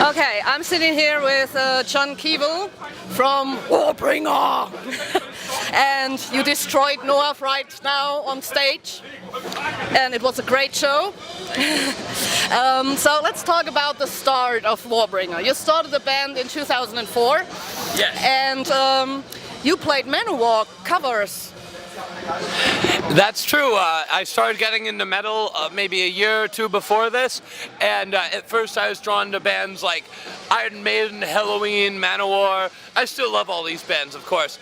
Okay, I'm sitting here with John Keeble from Warbringer. And you destroyed NOAF right now on stage. And it was a great show. So let's talk about the start of Warbringer. You started the band in 2004. Yes. And you played Manowar covers. That's true. I started getting into metal maybe a year or two before this, and at first I was drawn to bands like Iron Maiden, Halloween, Manowar. I still love all these bands, of course,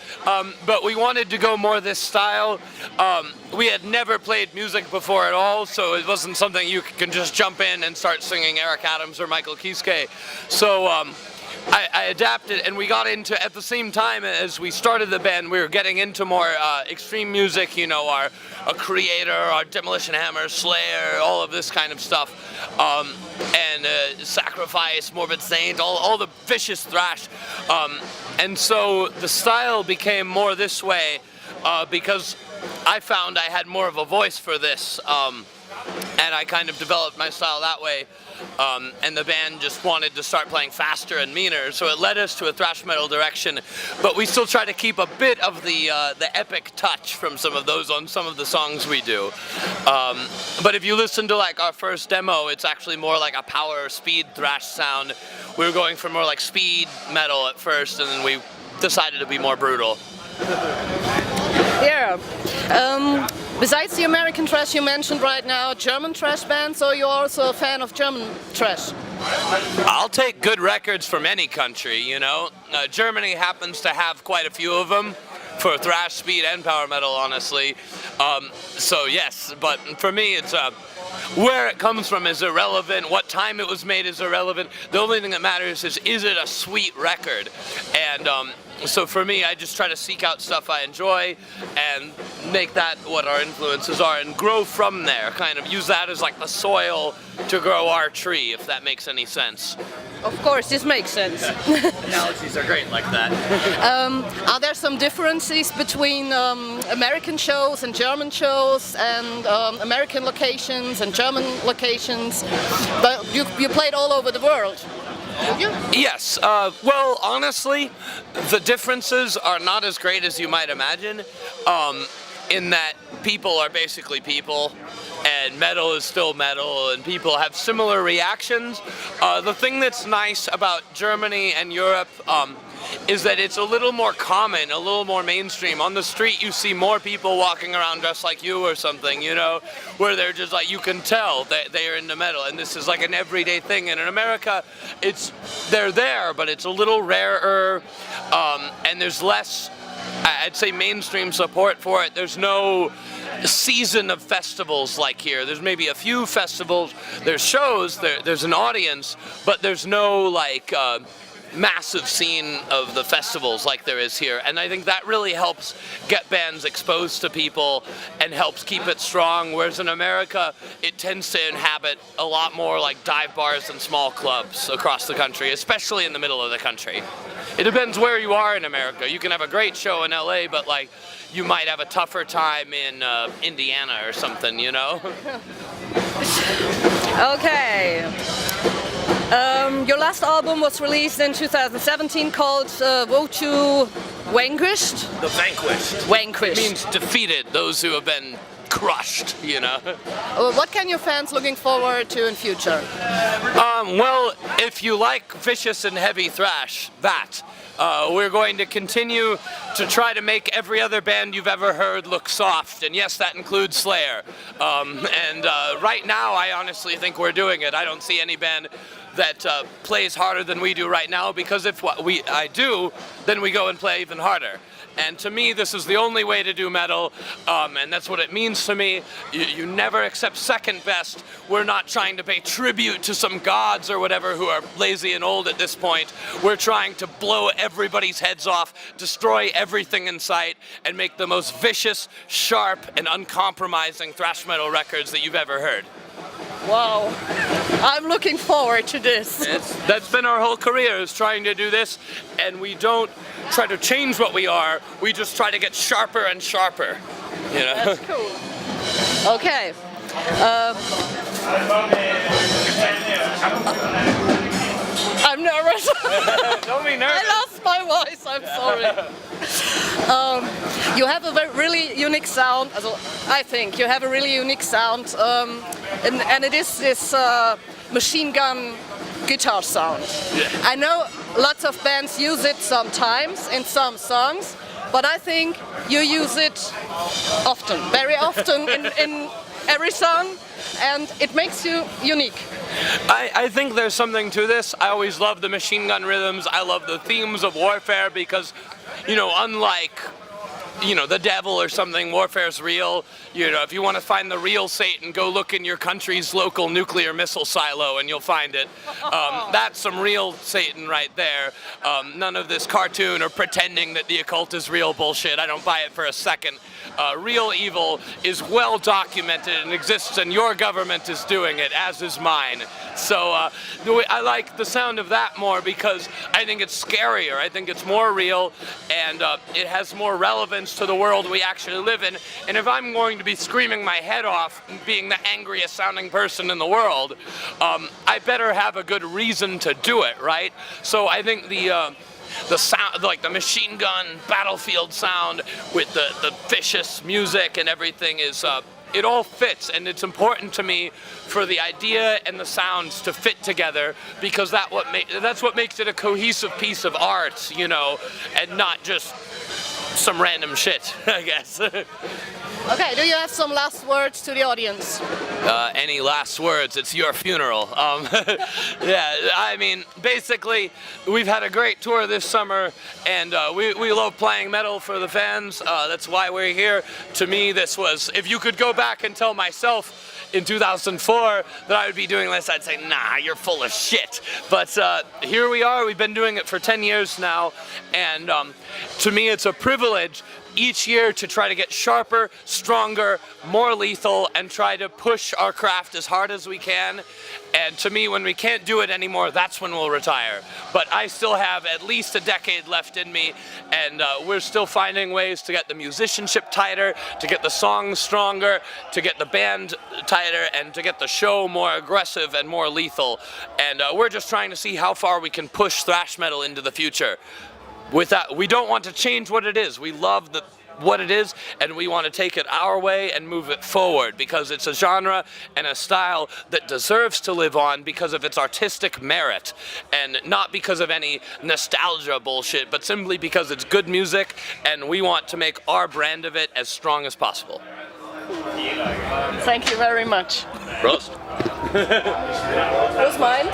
but we wanted to go more this style. We had never played music before at all, so it wasn't something you can just jump in and start singing Eric Adams or Michael Kiske. So I adapted, and we got into, at the same time as we started the band, we were getting into more extreme music, you know, our Creator, our Demolition Hammer, Slayer, all of this kind of stuff, and Sacrifice, Morbid Saint, all the vicious thrash, and so the style became more this way because I found I had more of a voice for this, and I kind of developed my style that way. And the band just wanted to start playing faster and meaner, so it led us to a thrash metal direction. But we still try to keep a bit of the epic touch from some of those on some of the songs we do. But if you listen to like our first demo, it's actually more like a power speed thrash sound. We were going for more like speed metal at first, and then we decided to be more brutal. Yeah. Besides the American thrash you mentioned right now, German thrash bands, so you're also a fan of German thrash? I'll take good records from any country, you know. Germany happens to have quite a few of them for thrash, speed, and power metal, honestly. So yes, but for me it's where it comes from is irrelevant, what time it was made is irrelevant. The only thing that matters is it a sweet record? And so for me, I just try to seek out stuff I enjoy and make that what our influences are and grow from there, kind of use that as like the soil to grow our tree, if that makes any sense. Of course, this makes sense. Analogies are great like that. Are there some differences between American shows and German shows and American locations and German locations? But you played all over the world. Yes, well, honestly, the differences are not as great as you might imagine, in that people are basically people, and metal is still metal, and people have similar reactions. The thing that's nice about Germany and Europe is that it's a little more common, a little more mainstream. On the street you see more people walking around dressed like you or something, you know, where they're just like, you can tell that they are into metal, and this is like an everyday thing. And in America, they're there, but it's a little rarer, and there's less, I'd say, mainstream support for it. There's no season of festivals like here. There's maybe a few festivals, there's shows, there's an audience, but there's no like massive scene of the festivals like there is here, and I think that really helps get bands exposed to people and helps keep it strong, whereas in America it tends to inhabit a lot more like dive bars and small clubs across the country, especially in the middle of the country. It depends where you are in America. You can have a great show in LA, but like you might have a tougher time in Indiana or something, you know? Okay. Your last album was released in 2017 called Woe to Vanquished? The Vanquished. Vanquished. It means defeated, those who have been crushed, you know. What can your fans looking forward to in future? Well, if you like vicious and heavy thrash, we're going to continue to try to make every other band you've ever heard look soft, and yes, that includes Slayer. Right now, I honestly think we're doing it. I don't see any band that plays harder than we do right now, because if I do, then we go and play even harder. And to me, this is the only way to do metal, and that's what it means to me. You never accept second best. We're not trying to pay tribute to some gods or whatever who are lazy and old at this point. We're trying to blow everybody's heads off, destroy everything in sight, and make the most vicious, sharp, and uncompromising thrash metal records that you've ever heard. Wow, I'm looking forward to this. That's been our whole career, is trying to do this, and we don't try to change what we are, we just try to get sharper and sharper, you know? That's cool. Okay. I'm nervous. Don't be nervous. I lost my voice, I'm sorry. You have a really unique sound, I think. You have a really unique sound, and it is this machine gun guitar sound. Yeah. I know lots of bands use it sometimes in some songs, but I think you use it often, very often in every song, and it makes you unique. I think there's something to this. I always love the machine gun rhythms. I love the themes of warfare because, unlike, the devil or something, warfare's real. If you want to find the real Satan, go look in your country's local nuclear missile silo and you'll find it. That's some real Satan right there. None of this cartoon or pretending that the occult is real bullshit. I don't buy it for a second. Real evil is well documented and exists, and your government is doing it, as is mine. So I like the sound of that more because I think it's scarier. I think it's more real, and it has more relevance to the world we actually live in. And if I'm going to be screaming my head off, being the angriest sounding person in the world, I better have a good reason to do it, right? So I think the sound, like the machine gun battlefield sound with the vicious music and everything is, it all fits, and it's important to me for the idea and the sounds to fit together because that's what makes it a cohesive piece of art, and not just some random shit, I guess. Okay, do you have some last words to the audience? Any last words? It's your funeral. Yeah, I mean, basically, we've had a great tour this summer, and we love playing metal for the fans. That's why we're here. To me, this was, if you could go back and tell myself in 2004 that I would be doing this, I'd say, nah, you're full of shit. But here we are. We've been doing it for 10 years now, and to me, it's a privilege each year to try to get sharper, stronger, more lethal, and try to push our craft as hard as we can. And to me, when we can't do it anymore, that's when we'll retire. But I still have at least a decade left in me, and we're still finding ways to get the musicianship tighter, to get the songs stronger, to get the band tighter, and to get the show more aggressive and more lethal. And we're just trying to see how far we can push thrash metal into the future. With that, we don't want to change what it is. We love what it is, and we want to take it our way and move it forward because it's a genre and a style that deserves to live on because of its artistic merit, and not because of any nostalgia bullshit, but simply because it's good music, and we want to make our brand of it as strong as possible. Thank you very much. Prost. Who's mine?